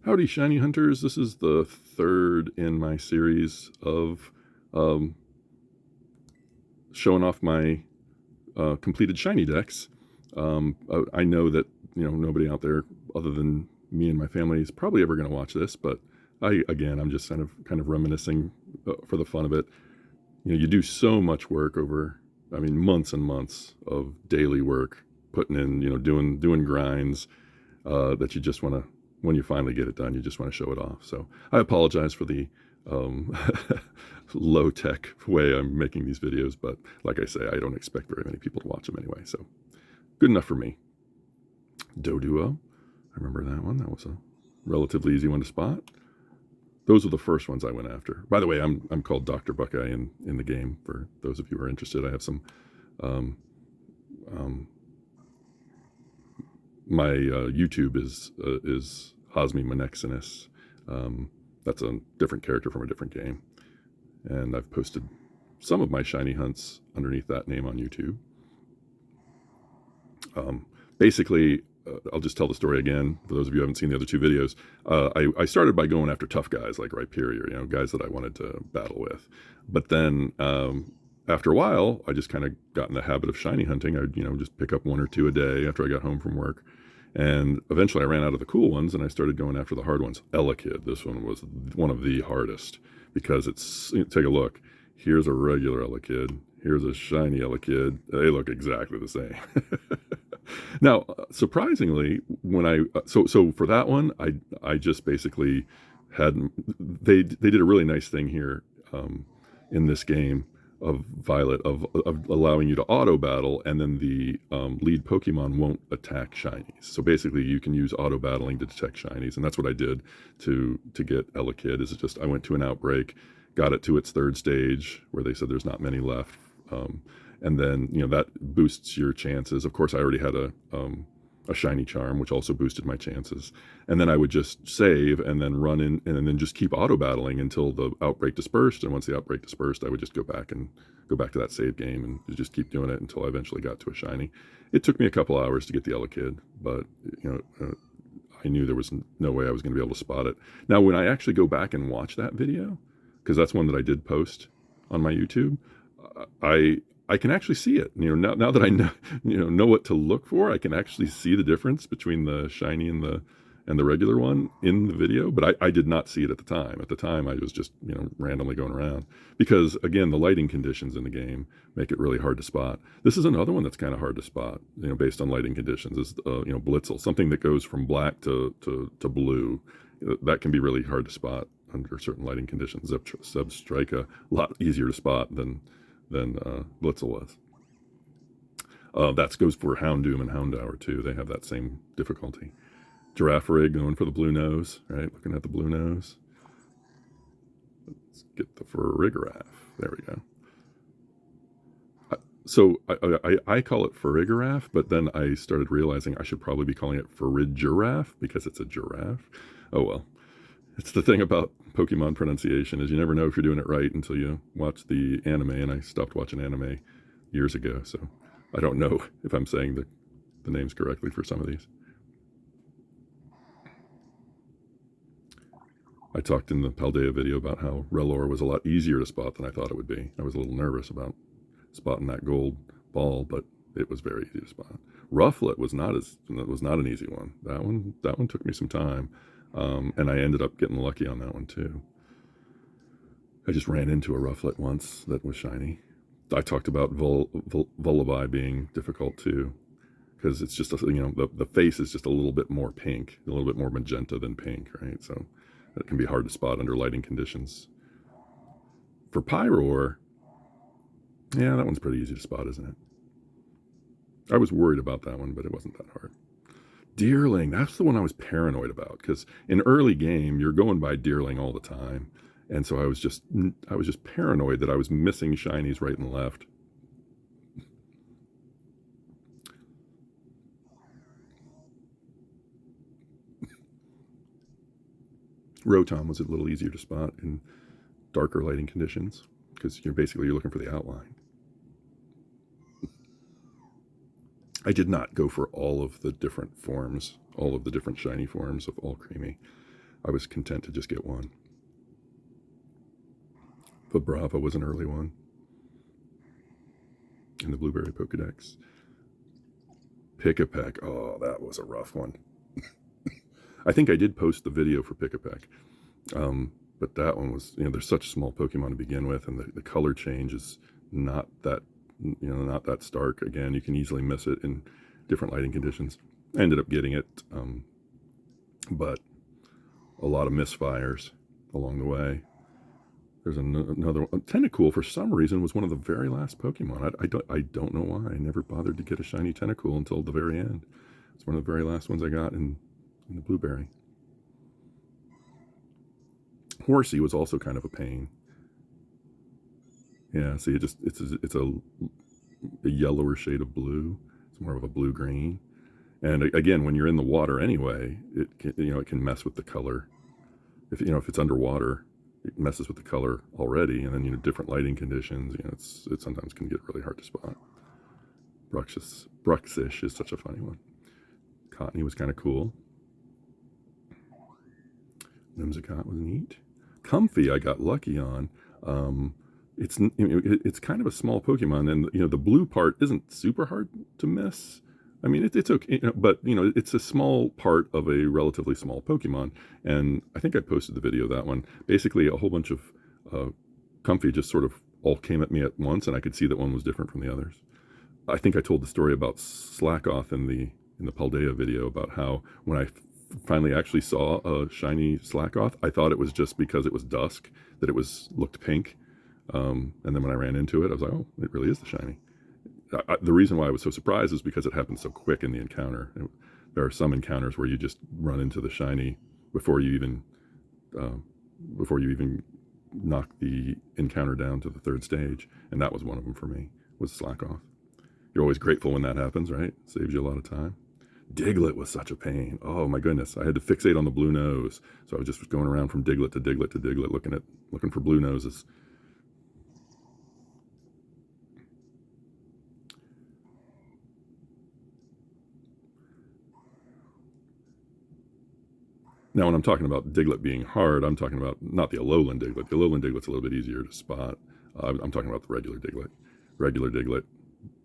Howdy, Shiny Hunters. This is the third in my series of showing off my completed Shiny decks. I know that nobody out there other than me and my family is probably ever going to watch this, but I'm just kind of reminiscing for the fun of it. You do so much work over, months and months of daily work, putting in, doing grinds that you just want to. When you finally get it done, you just want to show it off. So I apologize for the low-tech way I'm making these videos, but like I say, I don't expect very many people to watch them anyway, so good enough for me. Doduo, I remember that one. That was a relatively easy one to spot. Those were the first ones I went after. By the way, I'm called Dr. Buckeye in the game, for those of you who are interested. I have some my YouTube is Hosmi Monexinus. That's a different character from a different game. And I've posted some of my shiny hunts underneath that name on YouTube. Basically, I'll just tell the story again for those of you who haven't seen the other two videos. I started by going after tough guys like Rhyperior, guys that I wanted to battle with. But then after a while, I just kind of got in the habit of shiny hunting. I'd just pick up one or two a day after I got home from work. And eventually I ran out of the cool ones and I started going after the hard ones. Elekid, this one was one of the hardest because take a look. Here's a regular Elekid. Here's a shiny Elekid. They look exactly the same. Now, surprisingly, so for that one, I just basically they did a really nice thing here in this game of Violet of allowing you to auto battle, and then the lead Pokemon won't attack shinies. So basically you can use auto battling to detect shinies, and that's what I did to get Elekid. Is just I went to an outbreak, got it to its third stage where they said there's not many left, and then that boosts your chances. Of course, I already had a shiny charm, which also boosted my chances. And then I would just save and then run in and then just keep auto battling until the outbreak dispersed. And once the outbreak dispersed, I would just go back to that save game and just keep doing it until I eventually got to a shiny. It took me a couple hours to get the Elekid, but I knew there was no way I was going to be able to spot it. Now, when I actually go back and watch that video, because that's one that I did post on my YouTube, I can actually see it. Now that I know what to look for, I can actually see the difference between the shiny and the regular one in the video. But I did not see it at the time. At the time, I was just randomly going around because, again, the lighting conditions in the game make it really hard to spot. This is another one that's kind of hard to spot, based on lighting conditions. Is Blitzel, something that goes from black to blue. That can be really hard to spot under certain lighting conditions. Substrika, a lot easier to spot than Blitzel was. That goes for Houndoom and Houndour too. They have that same difficulty. Girafarig going for the blue nose, right? Looking at the blue nose. Let's get the Farigiraf. There we go. So I call it Farigiraf, but then I started realizing I should probably be calling it Farigiraf because it's a giraffe. Oh well. It's the thing about Pokemon pronunciation is you never know if you're doing it right until you watch the anime, and I stopped watching anime years ago, so I don't know if I'm saying the names correctly for some of these. I talked in the Paldea video about how Relor was a lot easier to spot than I thought it would be. I was a little nervous about spotting that gold ball, but it was very easy to spot. Rufflet was not an easy one. That one took me some time. And I ended up getting lucky on that one too. I just ran into a Rufflet once that was shiny. I talked about Vullaby being difficult too, because it's just the face is just a little bit more pink, a little bit more magenta than pink, right? So that can be hard to spot under lighting conditions. For Pyroar, yeah, that one's pretty easy to spot, isn't it? I was worried about that one, but it wasn't that hard. Deerling, that's the one I was paranoid about, because in early game you're going by Deerling all the time, and so I was just paranoid that I was missing shinies right and left. Rotom was a little easier to spot in darker lighting conditions because you're looking for the outline. I did not go for all of the different forms, all of the different shiny forms of All Creamy. I was content to just get one. But Brava was an early one in the blueberry pokedex. Pick-a-peck. Oh, that was a rough one. I think I did post the video for Pick-a-peck. But that one was, they're such small Pokemon to begin with, and the color change is not that, not that stark. Again, you can easily miss it in different lighting conditions. I ended up getting it, but a lot of misfires along the way. There's another one. Tentacool, for some reason, was one of the very last Pokemon. I don't know why. I never bothered to get a shiny Tentacool until the very end. It's one of the very last ones I got in the blueberry. Horsey was also kind of a pain. Yeah, see, it's a yellower shade of blue. It's more of a blue-green. And again, when you're in the water anyway, it can mess with the color. If it's underwater, it messes with the color already, and then different lighting conditions. It sometimes can get really hard to spot. Bruxish is such a funny one. Cottony was kind of cool. Whimsicott was neat. Comfy, I got lucky on. It's kind of a small Pokemon, and the blue part isn't super hard to miss. I mean, it's okay, but it's a small part of a relatively small Pokemon, and I think I posted the video of that one. Basically, a whole bunch of Comfy just sort of all came at me at once, and I could see that one was different from the others. I think I told the story about Slackoth in the Paldea video, about how when I finally actually saw a shiny Slackoth, I thought it was just because it was dusk that it looked pink, and then when I ran into it, I was like, oh, it really is the shiny. The reason why I was so surprised is because it happened so quick in the encounter. There are some encounters where you just run into the shiny before you even knock the encounter down to the third stage, and that was one of them for me, was Slackoth. You're always grateful when that happens, right? Saves you a lot of time. Diglett was such a pain. Oh my goodness, I had to fixate on the blue nose, so I was just going around from Diglett to Diglett to Diglett, looking for blue noses. Now, when I'm talking about Diglett being hard, I'm talking about not the Alolan Diglett. The Alolan Diglett's a little bit easier to spot. I'm talking about the regular Diglett. Regular Diglett,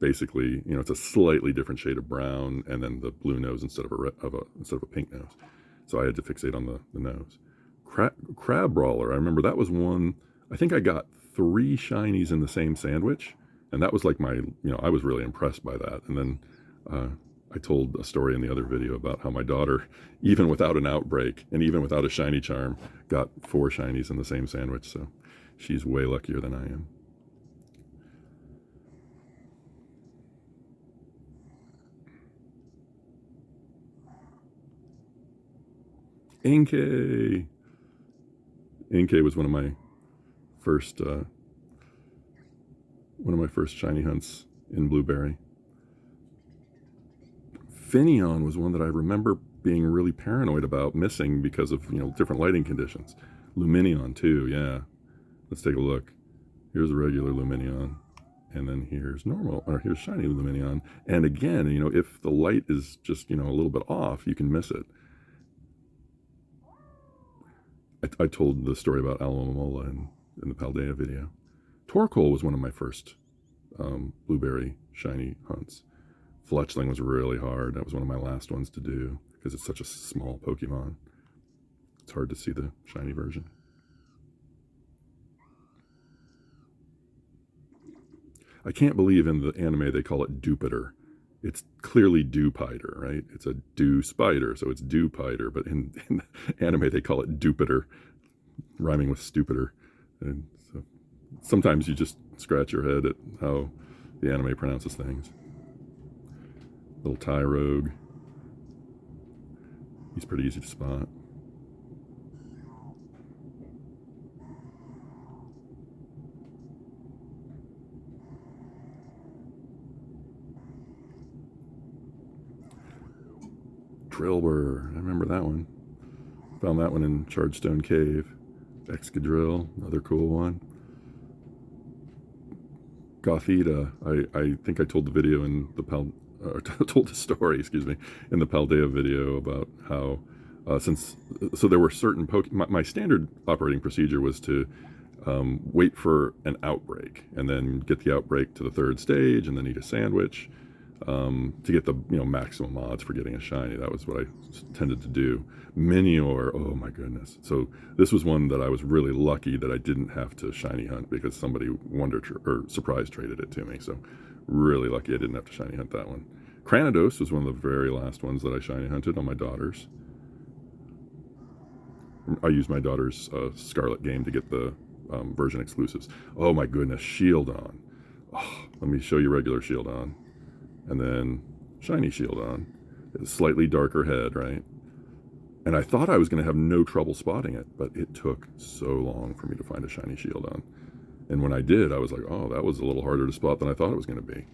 basically, it's a slightly different shade of brown, and then the blue nose instead of a pink nose. So I had to fixate on the nose. Crab Brawler, I remember that was one. I think I got 3 shinies in the same sandwich, and that was like I was really impressed by that. And then I told a story in the other video about how my daughter, even without an outbreak and even without a shiny charm, got 4 shinies in the same sandwich. So she's way luckier than I am. Inkay. Inkay was one of my first shiny hunts in blueberry. Finneon was one that I remember being really paranoid about missing because of different lighting conditions. Lumineon too, yeah. Let's take a look. Here's a regular Lumineon, and then here's here's shiny Lumineon. And again, if the light is just a little bit off, you can miss it. I told the story about Alomomola in the Paldea video. Torkoal was one of my first blueberry shiny hunts. Fletchling was really hard. That was one of my last ones to do because it's such a small Pokemon. It's hard to see the shiny version. I can't believe in the anime they call it Dupiter. It's clearly Dewpider, right? It's a dew spider, so it's Dewpider, but in the anime they call it Dupiter, rhyming with stupider. And so sometimes you just scratch your head at how the anime pronounces things. Little Tyrogue. He's pretty easy to spot. Drillbur, I remember that one. Found that one in Chargestone Cave. Excadrill, another cool one. Gothita, I think I told the video in the told the story, in the Paldea video about how Since so there were certain my standard operating procedure was to wait for an outbreak and then get the outbreak to the third stage and then eat a sandwich to get the maximum odds for getting a shiny. That was what I tended to do. Minior, oh my goodness. So this was one that I was really lucky that I didn't have to shiny hunt because somebody or surprise traded it to me. So really lucky I didn't have to shiny hunt that one. Cranidos was one of the very last ones that I shiny hunted on my daughters. I used my daughter's Scarlet game to get the version exclusives. Oh my goodness, Shield on. Oh, let me show you regular Shield on. And then shiny Shield on. It's a slightly darker head, right? And I thought I was going to have no trouble spotting it, but it took so long for me to find a shiny Shield on. And when I did, I was like, oh, that was a little harder to spot than I thought it was going to be.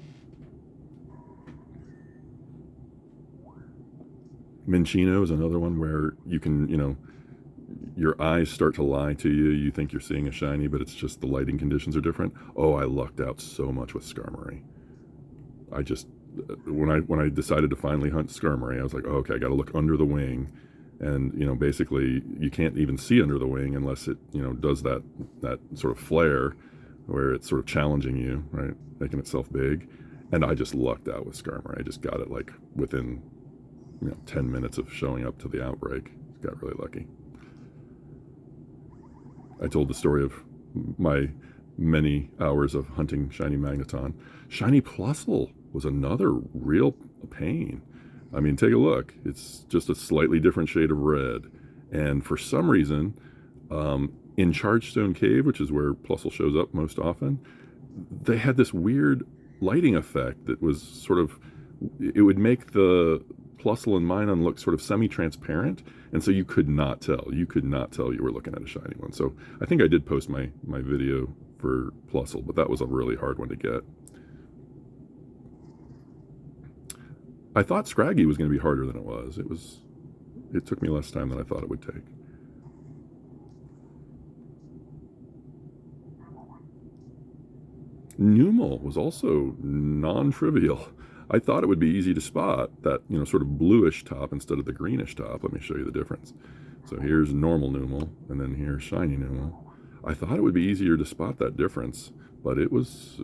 Minccino is another one where you can, your eyes start to lie to you. You think you're seeing a shiny, but it's just the lighting conditions are different. Oh, I lucked out so much with Skarmory. I just, when I decided to finally hunt Skarmory, I was like, oh, okay, I got to look under the wing. And, basically you can't even see under the wing unless it, does that sort of flare where it's sort of challenging you, right? Making itself big. And I just lucked out with Skarmory. I just got it like within, 10 minutes of showing up to the outbreak. Got really lucky. I told the story of my many hours of hunting shiny Magneton. Shiny Plusle was another real pain. I mean, take a look. It's just a slightly different shade of red. And for some reason, in Chargestone Cave, which is where Plusle shows up most often, they had this weird lighting effect that was sort of, it would make the Plusle and Minun look sort of semi-transparent, and so you could not tell. You could not tell you were looking at a shiny one. So I think I did post my video for Plusle, but that was a really hard one to get. I thought Scraggy was going to be harder than it was. It took me less time than I thought it would take. Numel was also non-trivial. I thought it would be easy to spot that, sort of bluish top instead of the greenish top. Let me show you the difference. So here's normal Numel, and then here's shiny Numel. I thought it would be easier to spot that difference, but it was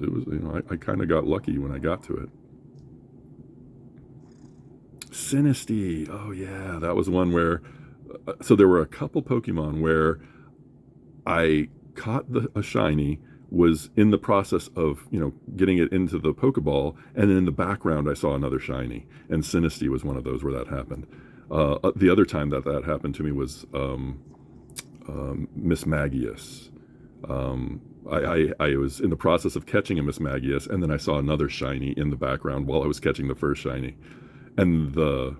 I kind of got lucky when I got to it. Sinistea, oh yeah, that was one where, so there were a couple Pokemon where I caught a shiny, was in the process of, getting it into the Pokeball, and then in the background I saw another shiny, and Sinistea was one of those where that happened. The other time that happened to me was Miss Magius. I was in the process of catching a Miss Magius, and then I saw another shiny in the background while I was catching the first shiny. And the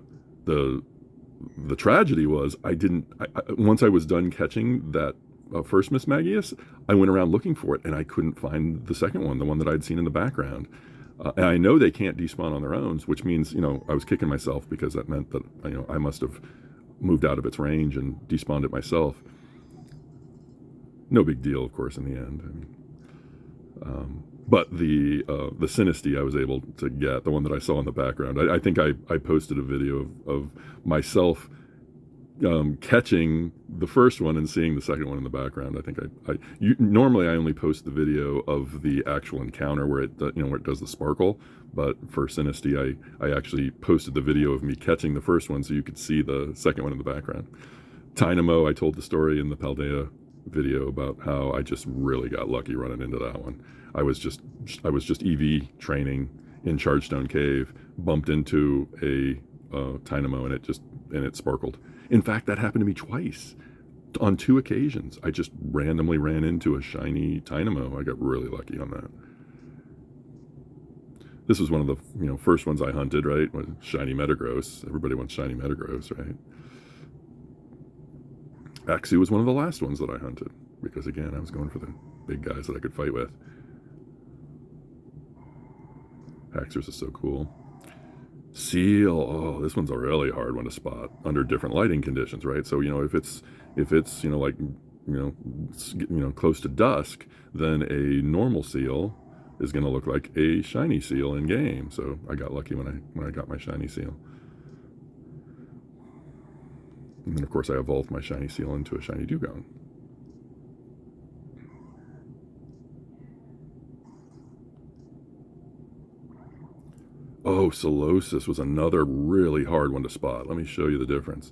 tragedy was once I was done catching that first Miss Magius, I went around looking for it, and I couldn't find the second one, the one that I'd seen in the background. And I know they can't despawn on their own, which means, I was kicking myself because that meant that, I must have moved out of its range and despawned it myself. No big deal, of course, in the end. But the Sinistea I was able to get, the one that I saw in the background. I think I posted a video of myself catching the first one and seeing the second one in the background. I think normally I only post the video of the actual encounter where it does the sparkle, but for Sinistea I actually posted the video of me catching the first one so you could see the second one in the background. Tynamo, I told the story in the Paldea video about how I just really got lucky running into that one. I was just EV training in Chargestone Cave, bumped into a Tynamo, and it sparkled. In fact, that happened to me twice. On 2 occasions, I just randomly ran into a shiny Tynamo. I got really lucky on that. This was one of the first ones I hunted, right? Shiny Metagross. Everybody wants shiny Metagross, right? Axew was one of the last ones that I hunted because, again, I was going for the big guys that I could fight with. Haxorus is so cool. Seal, oh, this one's a really hard one to spot under different lighting conditions, right? So, if it's close to dusk, then a normal seal is going to look like a shiny seal in game. So I got lucky when I got my shiny seal. And then, of course, I evolved my shiny seal into a shiny dugong. Oh, Solosis was another really hard one to spot. Let me show you the difference.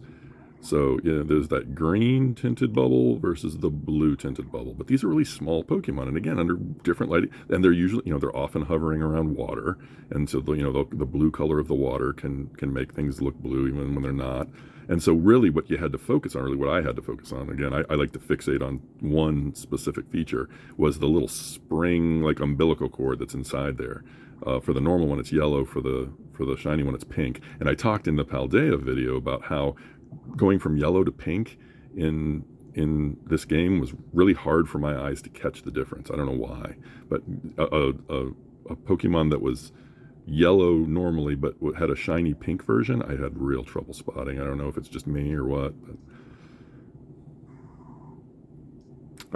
So, yeah, there's that green tinted bubble versus the blue tinted bubble. But these are really small Pokemon. And again, under different lighting. And they're usually, they're often hovering around water. And so, the blue color of the water can make things look blue even when they're not. And so really what you had to focus on, really what I had to focus on, again, I like to fixate on one specific feature, was the little spring, like umbilical cord that's inside there. For the normal one, it's yellow. For the shiny one, it's pink. And I talked in the Paldea video about how going from yellow to pink in this game was really hard for my eyes to catch the difference. I don't know why, but a Pokemon that was yellow normally but had a shiny pink version, I had real trouble spotting. I don't know if it's just me or what, but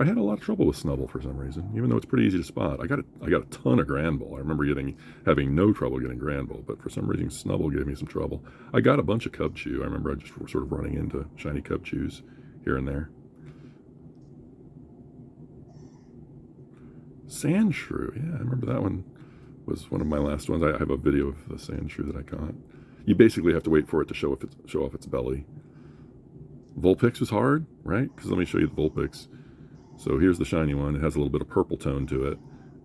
I had a lot of trouble with Snubbull for some reason, even though it's pretty easy to spot. I got a ton of Granbull. I remember having no trouble getting Granbull, but for some reason Snubbull gave me some trouble. I got a bunch of Cubchoo. I remember I just sort of running into shiny Cubchoos here and there. Sandshrew, yeah, I remember that one was one of my last ones. I have a video of the Sandshrew that I caught. You basically have to wait for it to show off its belly. Vulpix was hard, right? Because let me show you the Vulpix. So here's the shiny one. It has a little bit of purple tone to it.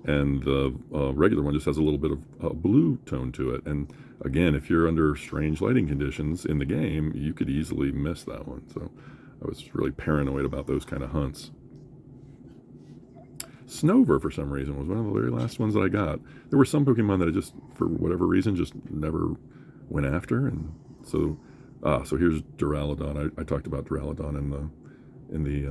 And the regular one just has a little bit of blue tone to it. And again, if you're under strange lighting conditions in the game, you could easily miss that one. So I was really paranoid about those kind of hunts. Snover, for some reason, was one of the very last ones that I got. There were some Pokemon that I just, for whatever reason, just never went after. And so here's Duraludon. I talked about Duraludon in the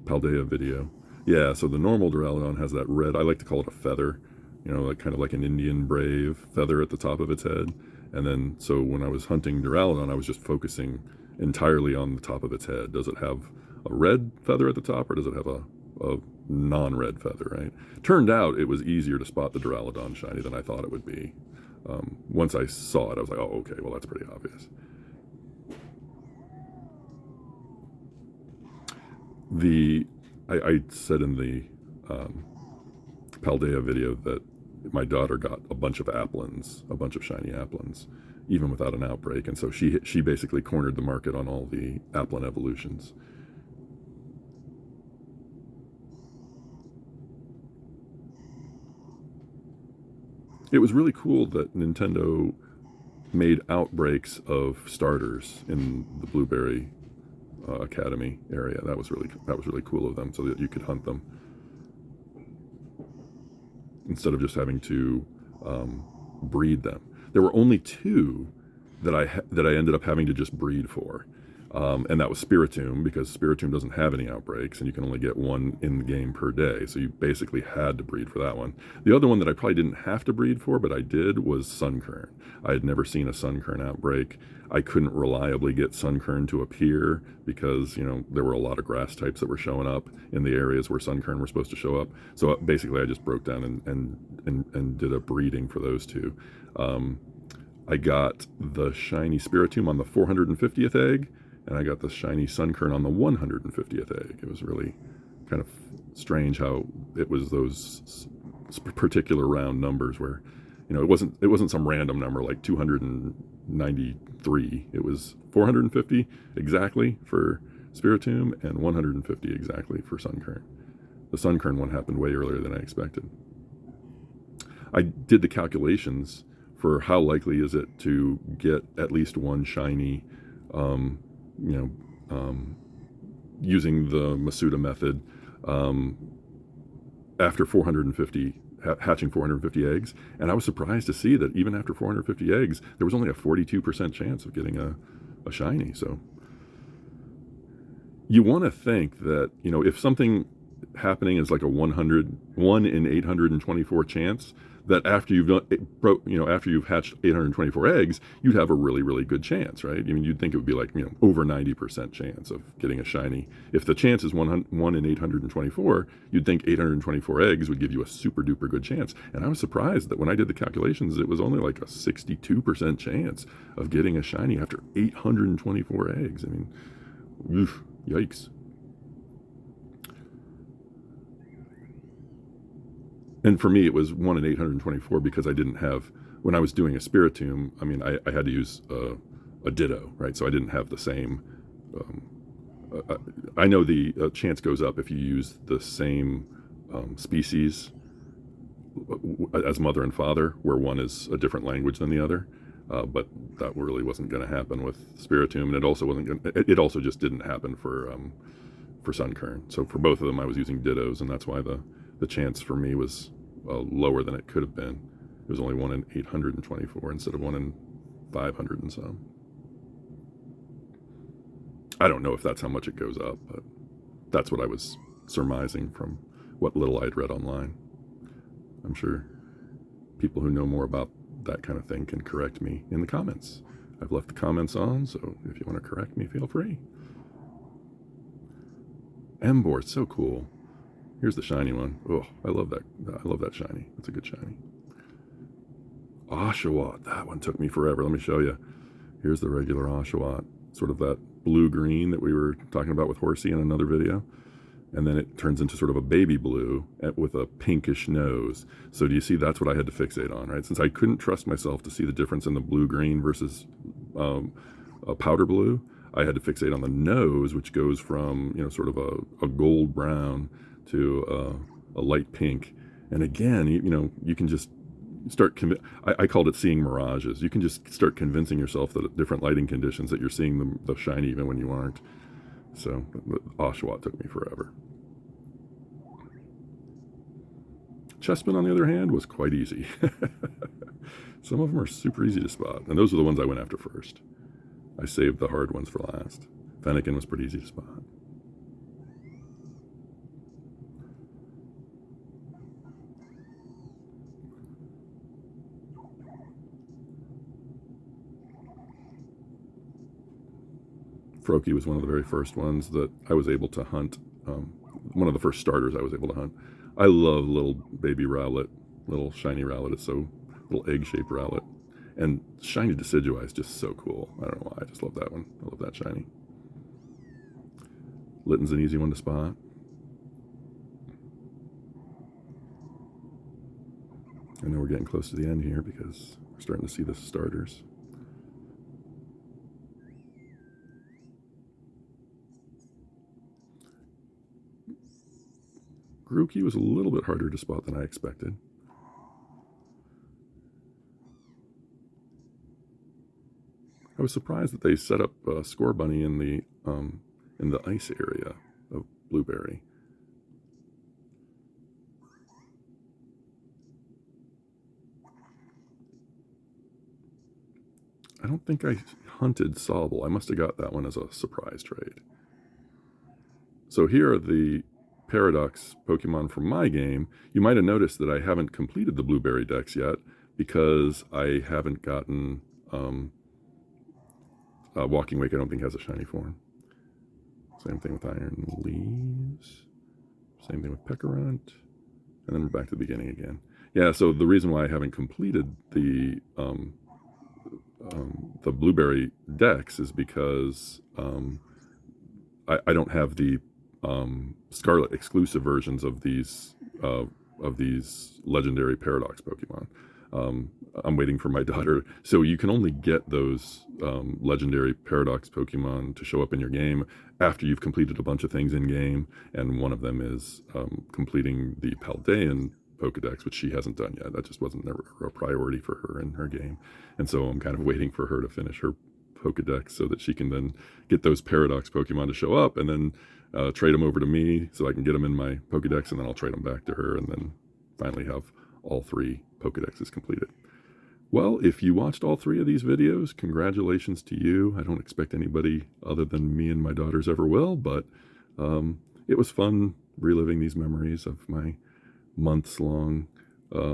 Paldea video. Yeah, so the normal Duraludon has that red, I like to call it a feather, like kind of like an Indian brave feather at the top of its head. And then, so when I was hunting Duraludon, I was just focusing entirely on the top of its head. Does it have a red feather at the top, or does it have a non-red feather, right? Turned out it was easier to spot the Duraludon shiny than I thought it would be. Once I saw it, I was like, oh, okay, well, that's pretty obvious. I said in the Paldea video that my daughter got a bunch of Applins, a bunch of shiny Applins, even without an outbreak, and so she basically cornered the market on all the Applin evolutions. It was really cool that Nintendo made outbreaks of starters in the Blueberry Academy area. That was really cool of them, so that you could hunt them instead of just having to breed them. There were only two that I ended up having to just breed for. And that was Spiritomb, because Spiritomb doesn't have any outbreaks, and you can only get one in the game per day, so you basically had to breed for that one. The other one that I probably didn't have to breed for, but I did, was Sunkern. I had never seen a Sunkern outbreak. I couldn't reliably get Sunkern to appear because, there were a lot of grass types that were showing up in the areas where Sunkern were supposed to show up. So basically I just broke down and did a breeding for those two. I got the shiny Spiritomb on the 450th egg, and I got the shiny Sunkern on the 150th egg. It was really kind of strange how it was those particular round numbers where, it wasn't some random number like 293. It was 450 exactly for Spiritomb and 150 exactly for Sunkern. The Sunkern one happened way earlier than I expected. I did the calculations for how likely is it to get at least one shiny, using the Masuda method after 450, hatching 450 eggs. And I was surprised to see that even after 450 eggs, there was only a 42% chance of getting a shiny. So you want to think that, if something happening is like a 1 in 824 chance, that after you've done, after you've hatched 824 eggs, you'd have a really, really good chance, right? I mean, you'd think it would be like, over 90% chance of getting a shiny. If the chance is 1 in 824, you'd think 824 eggs would give you a super duper good chance. And I was surprised that when I did the calculations, it was only like a 62% chance of getting a shiny after 824 eggs. I mean, oof, yikes. And for me, it was 1 in 824 because I didn't have, when I was doing a Spiritomb, I mean, I had to use a Ditto, right? So I didn't have the same, I know the chance goes up if you use the same species as mother and father, where one is a different language than the other. But that really wasn't going to happen with Spiritomb, and it also wasn't going. It also just didn't happen for Sunkern. So for both of them, I was using Dittos, and that's why the chance for me was lower than it could have been. It was only 1 in 824 instead of 1 in 500 and some. I don't know if that's how much it goes up, but that's what I was surmising from what little I'd read online. I'm sure people who know more about that kind of thing can correct me in the comments. I've left the comments on, so if you want to correct me, feel free. Embor, it's so cool. Here's the shiny one. Oh, I love that. I love that shiny. That's a good shiny. Oshawott. That one took me forever. Let me show you. Here's the regular Oshawott. Sort of that blue-green that we were talking about with Horsey in another video. And then it turns into sort of a baby blue with a pinkish nose. So do you see, that's what I had to fixate on, right? Since I couldn't trust myself to see the difference in the blue-green versus a powder blue, I had to fixate on the nose, which goes from, sort of a gold brown to a light pink. And again, you can just start, I called it seeing mirages. You can just start convincing yourself that at different lighting conditions that you're seeing the shiny even when you aren't. So Oshawott took me forever. Chessmen, on the other hand, was quite easy. Some of them are super easy to spot, and those are the ones I went after first. I saved the hard ones for last. Fennekin was pretty easy to spot. Froakie was one of the very first ones that I was able to hunt. One of the first starters I was able to hunt. I love little baby Rowlet, little shiny Rowlet. It's so, little egg-shaped Rowlet. And shiny Decidueye is just so cool. I don't know why, I just love that one. I love that shiny. Litten's an easy one to spot. I know we're getting close to the end here because we're starting to see the starters. Grookey was a little bit harder to spot than I expected. I was surprised that they set up Score Bunny in the ice area of Blueberry. I don't think I hunted Sobble. I must have got that one as a surprise trade. So here are the Paradox Pokemon from my game. You might have noticed that I haven't completed the Blueberry Dex yet because I haven't gotten Walking Wake. I don't think has a shiny form. Same thing with Iron Leaves. Same thing with Peccarunt. And then we're back to the beginning again. Yeah, so the reason why I haven't completed the Blueberry Dex is because I don't have the Scarlet exclusive versions of these legendary Paradox Pokemon. I'm waiting for my daughter. So you can only get those legendary Paradox Pokemon to show up in your game after you've completed a bunch of things in game, and one of them is completing the Paldean Pokedex, which she hasn't done yet. That just wasn't never a priority for her in her game, and so I'm kind of waiting for her to finish her Pokedex so that she can then get those Paradox Pokemon to show up, and then trade them over to me so I can get them in my Pokedex, and then I'll trade them back to her, and then finally have all 3 Pokedexes completed. Well, if you watched all 3 of these videos, congratulations to you. I don't expect anybody other than me and my daughters ever will, but it was fun reliving these memories of my months-long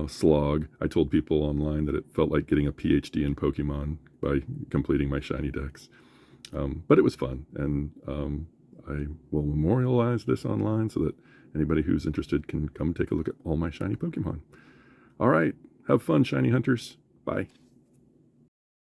slog. I told people online that it felt like getting a PhD in Pokemon by completing my shiny decks. But it was fun, and I will memorialize this online so that anybody who's interested can come take a look at all my shiny Pokemon. All right, have fun, shiny hunters. Bye.